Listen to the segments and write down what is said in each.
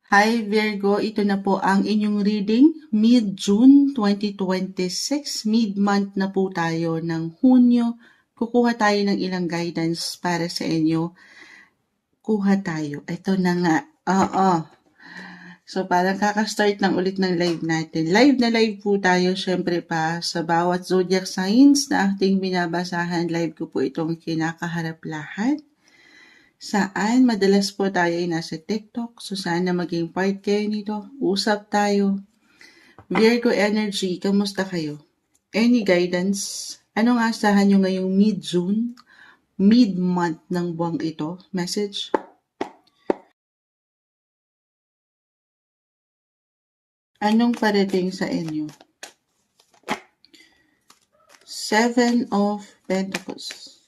Hi Virgo, ito na po ang inyong reading, mid-June 2026, mid-month na po tayo ng Hunyo. Kukuha tayo ng ilang guidance para sa inyo. Kuha tayo. Ito na nga. Oo. So parang kakastart lang ulit ng live natin. Live na live po tayo syempre pa sa bawat zodiac signs na ating binabasahan. Live ko po itong kinakaharap lahat. Saan madalas po tayo ay nasa TikTok, so sana maging part kayo nito. Usap tayo. Virgo energy, kamusta kayo? Any guidance? Anong asahan nyo ngayong mid-June? Mid-month ng buwang ito? Message? Anong parating sa inyo? Seven of Pentacles.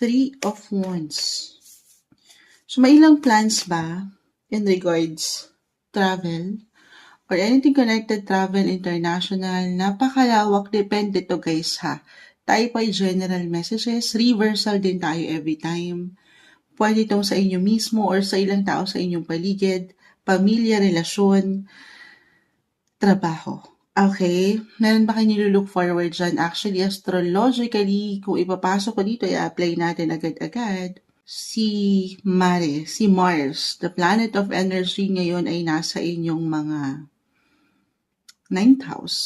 Three of Wands. So may ilang plans ba in regards travel or anything connected travel international? Napakalawak, depende to guys ha. Tayo po ay general messages, reversal din tayo every time. Pwede itong sa inyo mismo or sa ilang tao sa inyong paligid, pamilya, relasyon, trabaho. Okay? Meron ba kayo nilulook forward dyan? Actually, astrologically, kung ipapasok ko dito, i-apply natin agad-agad. Si Mars, the planet of energy ngayon ay nasa inyong mga 9th house.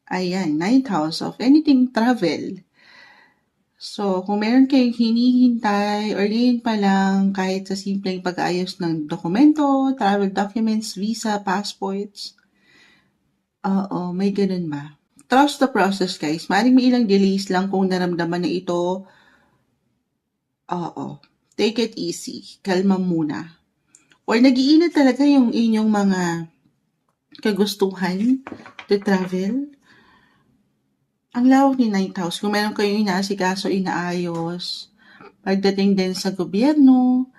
Ayan, 9th house of anything travel. So, kung meron kayong hinihintay or ngayon pa lang kahit sa simpleng pag-ayos ng dokumento, travel documents, visa, passports, oo, may ganun ba? Trust the process, guys. Maaaring may ilang delays lang kung naramdaman na ito. Oo. Take it easy. Kalma muna. Or nag-iinit talaga yung inyong mga kagustuhan to travel. Ang lawak ni 9th house. Kung meron kayong inaasikaso, inaayos, pagdating din sa gobyerno,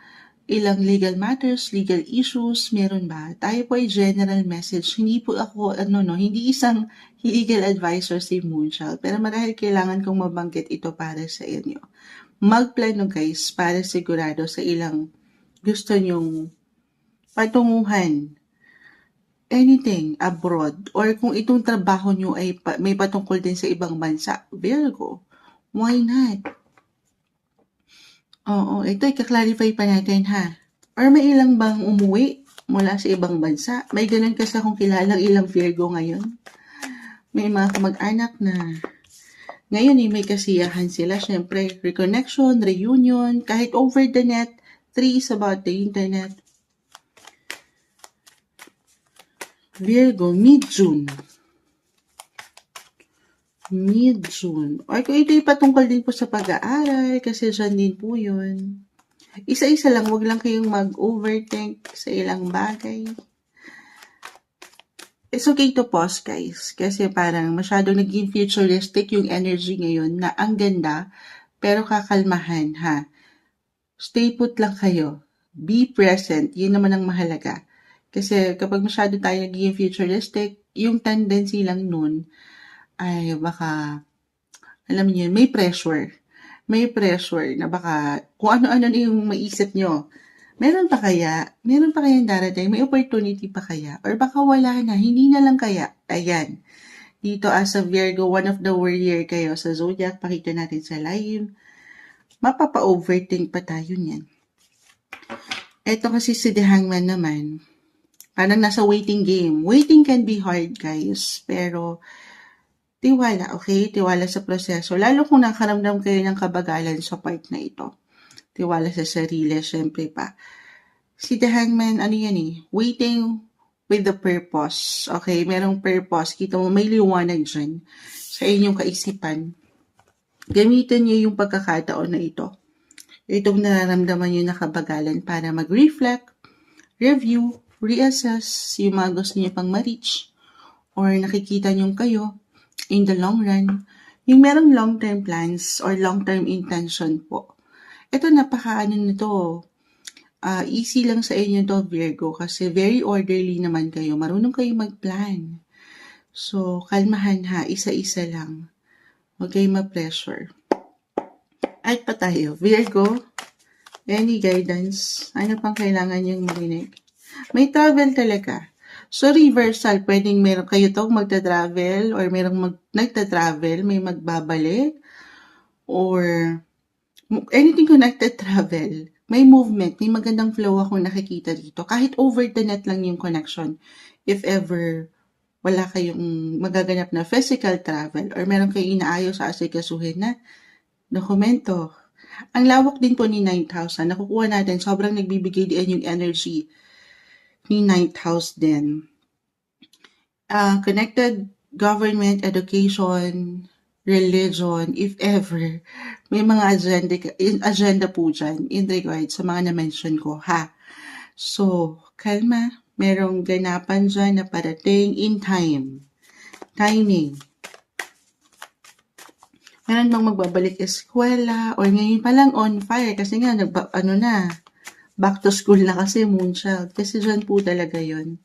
ilang legal matters, legal issues, meron ba? Tayo po ay general message. Hindi po ako, hindi isang legal advisor si Moonchild. Pero marahil kailangan kong mabanggit ito para sa inyo. Magplano guys para sigurado sa ilang gusto nyong patunguhan. Anything abroad. Or kung itong trabaho nyo ay may patungkol din sa ibang bansa. Virgo, why not? Oo, ito i-clarify pa natin ha. Or may ilang bang umuwi mula sa ibang bansa? May ganun kasi akong kilalang ilang Virgo ngayon. May mga kamag-anak na ngayon may kasiyahan sila. Siyempre, reconnection, reunion, kahit over the net, 3 is about the internet. Virgo, mid-June. Mid-June. Or kung ito'y patungkol din po sa pag-aaral, kasi dyan din po yun. Isa-isa lang, wag lang kayong mag-overthink sa ilang bagay. It's okay to pause, guys. Kasi parang masyadong naging futuristic yung energy ngayon na ang ganda, pero kakalmahan, ha? Stay put lang kayo. Be present. Yun naman ang mahalaga. Kasi kapag masyado tayo naging futuristic, yung tendency lang nun ay baka, alam niyo, may pressure. May pressure na baka kung ano-ano na yung maisip nyo. Meron pa kayang darating? May opportunity pa kaya? Or baka wala na, hindi na lang kaya? Ayan. Dito as a Virgo, one of the warrior kayo sa zodiac, pakita natin sa live. Mapapa-overthink pa tayo niyan. Ito kasi si The Hangman naman, parang nasa waiting game. Waiting can be hard, guys. Pero, tiwala, okay? Tiwala sa proseso. Lalo kung nakaramdam kayo ng kabagalan sa part na ito. Tiwala sa sarili, syempre pa. Si The Hangman, waiting with the purpose. Okay? Merong purpose. Kita mo, may liwanag dyan sa inyong kaisipan. Gamitin niyo yung pagkakataon na ito. Itong nararamdaman niyo na kabagalan para mag-reflect, review, reassess yung mga gusto niyo pang ma-reach or nakikita niyo kayo in the long run. Yung merong long-term plans or long-term intention po. Ito nito. Easy lang sa inyo to, Virgo, kasi very orderly naman kayo. Marunong kayo mag-plan. So, kalmahan ha, isa-isa lang. Huwag kayong ma-pressure. At pa tayo, Virgo, any guidance? Ano pang kailangan niyong marinig? May travel talaga. So, reversal, pwedeng meron kayo tong magta-travel or merong nagta-travel, may magbabalik, or anything connected travel. May movement, may magandang flow akong nakikita dito. Kahit over the net lang yung connection. If ever wala kayong magaganap na physical travel or meron kayong inaayos sa asikasuhin na dokumento. Ang lawak din po ni 9th house. Nakukuha natin, sobrang nagbibigay din yung energy ni 9th house din. Connected government, education, religion, if ever, may mga agenda po dyan in regard sa mga na-mention ko, ha? So, kalma, merong ganapan dyan na parating in time. Timing. Meron bang magbabalik eskwela or ngayon pa lang on fire kasi nga, back to school na kasi Moonchild. Kasi dyan po talaga yun.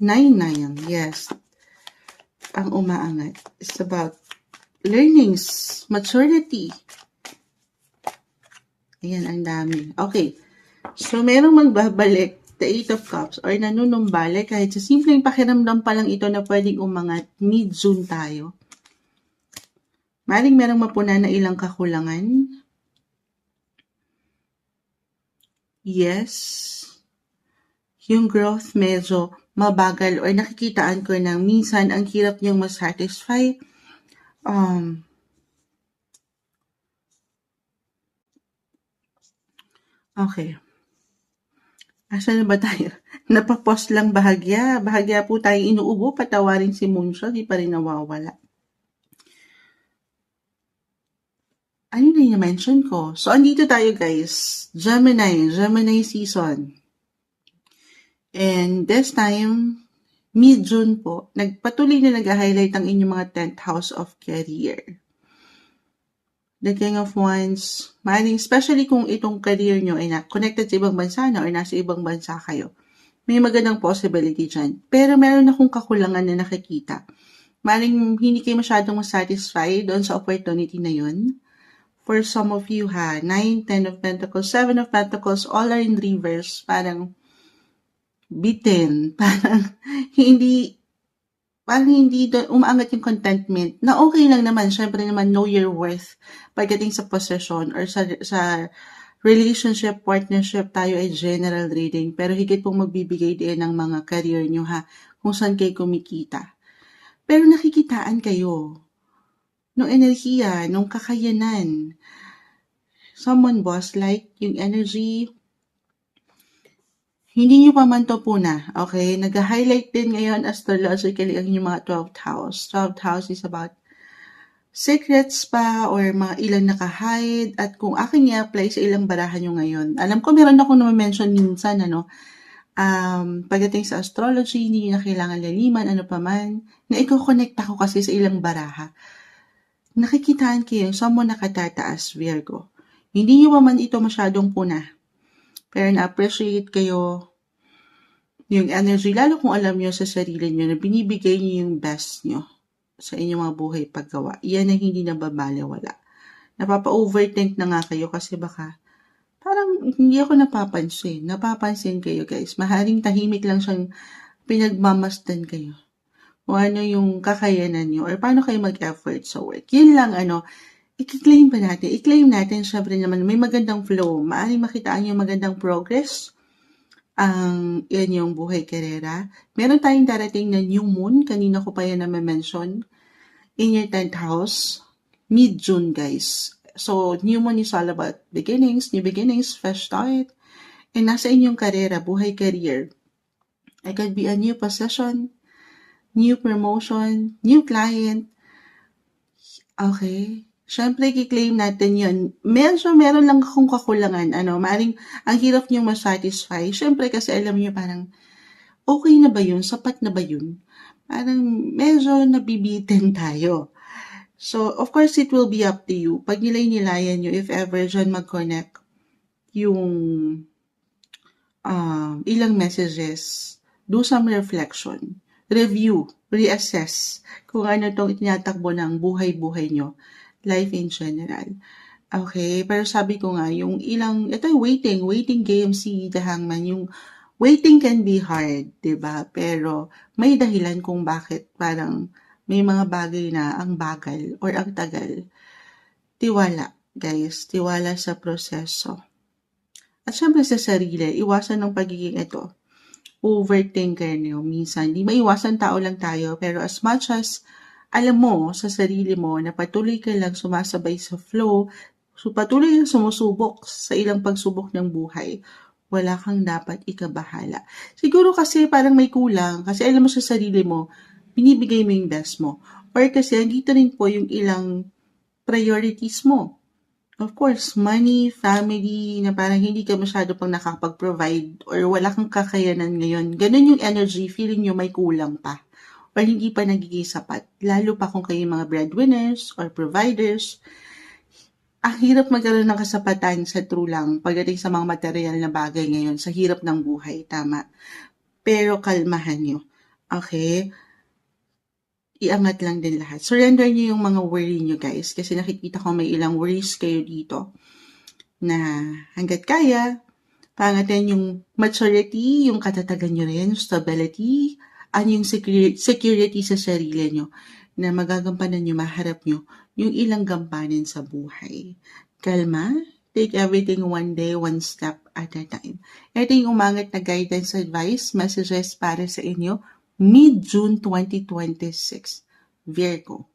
9-9, yes. Ang umaangat. It's about learnings, maturity. Ayan, ang dami. Okay. So, merong magbabalik, the 8 of Cups, or nanunumbalik, kahit sa simpleng pakiramdam pa lang ito na pwedeng umangat, mid-June tayo. Maring merong mapunan na ilang kakulangan. Yes. Yung growth medyo mabagal or nakikitaan ko na minsan ang hirap niyong masatisfy. Okay. Asan na ba tayo? Napapost lang bahagya. Bahagya po tayo inuubo. Patawarin si Moonshot. Di pa rin nawawala. Ano na yung mention ko? So, andito tayo guys. Gemini season. And this time, mid-June po, nagpatuloy na nag-highlight ang inyong mga 10th house of career. The King of Wands, maaaring especially kung itong career nyo ay connected sa ibang bansa na or nasa ibang bansa kayo. May magandang possibility dyan. Pero meron akong kakulangan na nakikita. Maaaring hindi kayo masyadong satisfied doon sa opportunity na yun. For some of you 9, 10 of Pentacles, 7 of Pentacles, all are in reverse. Parang bitin, parang hindi umaangat yung contentment na okay lang naman. Syempre naman, know your worth pagdating sa possession or sa relationship, partnership, tayo ay general reading. Pero higit pong magbibigay din ng mga career nyo kung saan kayo kumikita. Pero nakikitaan kayo nung enerhiya, nung kakayanan. Someone boss-like, yung energy, hindi nyo pa man to po na, okay? Nag-highlight din ngayon astrologically ang inyong mga 12th house. 12th house is about secrets pa or mga ilang nakahide at kung aking i-apply sa ilang barahan nyo ngayon. Alam ko meron akong na-mention minsan, pagdating sa astrology, hindi nyo na kailangan laliman, ano pa man, na i-connect ako kasi sa ilang baraha. Nakikitaan kayo, someone nakatataas, Virgo. Hindi nyo pa man ito masyadong puna. Pero na-appreciate kayo yung energy, lalo kung alam nyo sa sarili nyo na binibigay nyo yung best nyo sa inyong mga buhay paggawa. Yan ang hindi nababaliwala. Napapa-overthink na nga kayo kasi baka parang hindi ako napapansin. Napapansin kayo guys. Maharing tahimik lang siyang pinagmamasdan kayo. Kung ano yung kakayanan nyo or paano kayo mag-effort sa work. Yun lang i-claim pa natin. I-claim natin, syempre naman, may magandang flow. Maaaring makitaan yung magandang progress ang inyong buhay karera. Meron tayong darating na new moon. Kanina ko pa yan na-mention. In your 10th house, mid-June, guys. So, new moon is all about beginnings, new beginnings, fresh start. And nasa inyong karera, buhay career. It could be a new possession, new promotion, new client. Okay. Siyempre, i-claim natin yun. Meron lang akong kakulangan. Maaaring ang hirap niyong masatisfy. Siyempre, kasi alam niyo parang, okay na ba yun? Sapat na ba yun? Parang medyo nabibitin tayo. So, of course, it will be up to you. Pag nilay-nilayan nyo, if ever dyan mag-connect yung ilang messages, do some reflection, review, reassess kung ano itong itinatakbo ng buhay-buhay nyo. Life in general. Okay, pero sabi ko nga, yung ito yung waiting game si The Hangman, yung waiting can be hard, 'di ba? Pero may dahilan kung bakit parang may mga bagay na ang bagal or ang tagal. Tiwala, guys, tiwala sa proseso. At syempre sa sarili, iwasan ng pagiging overthinker niyo. Minsan, di maiwasan tao lang tayo, pero as much as alam mo sa sarili mo na patuloy ka lang sumasabay sa flow, so patuloy kang sumusubok sa ilang pagsubok ng buhay, wala kang dapat ikabahala. Siguro kasi parang may kulang, kasi alam mo sa sarili mo, binibigay mo yung best mo. Or kasi andito rin po yung ilang priorities mo. Of course, money, family, na parang hindi ka masyado pang nakakapag-provide or wala kang kakayanan ngayon. Ganun yung energy, feeling nyo may kulang pa or hindi pa nagiging sapat. Lalo pa kung kayo mga breadwinners or providers. Ang hirap magkaroon ng kasapatan sa true lang pagdating sa mga material na bagay ngayon sa hirap ng buhay, tama. Pero kalmahan nyo. Okay? Iangat lang din lahat. Surrender nyo yung mga worry nyo, guys. Kasi nakikita ko may ilang worries kayo dito na hanggat kaya, pangatan yung maturity, yung katatagan nyo rin, stability, yung security sa sarili nyo na magagampanan nyo, maharap nyo yung ilang gampanin sa buhay. Kalma, take everything one day, one step at a time. Ito yung umangat na guidance advice, messages para sa inyo, mid-June 2026. Virgo.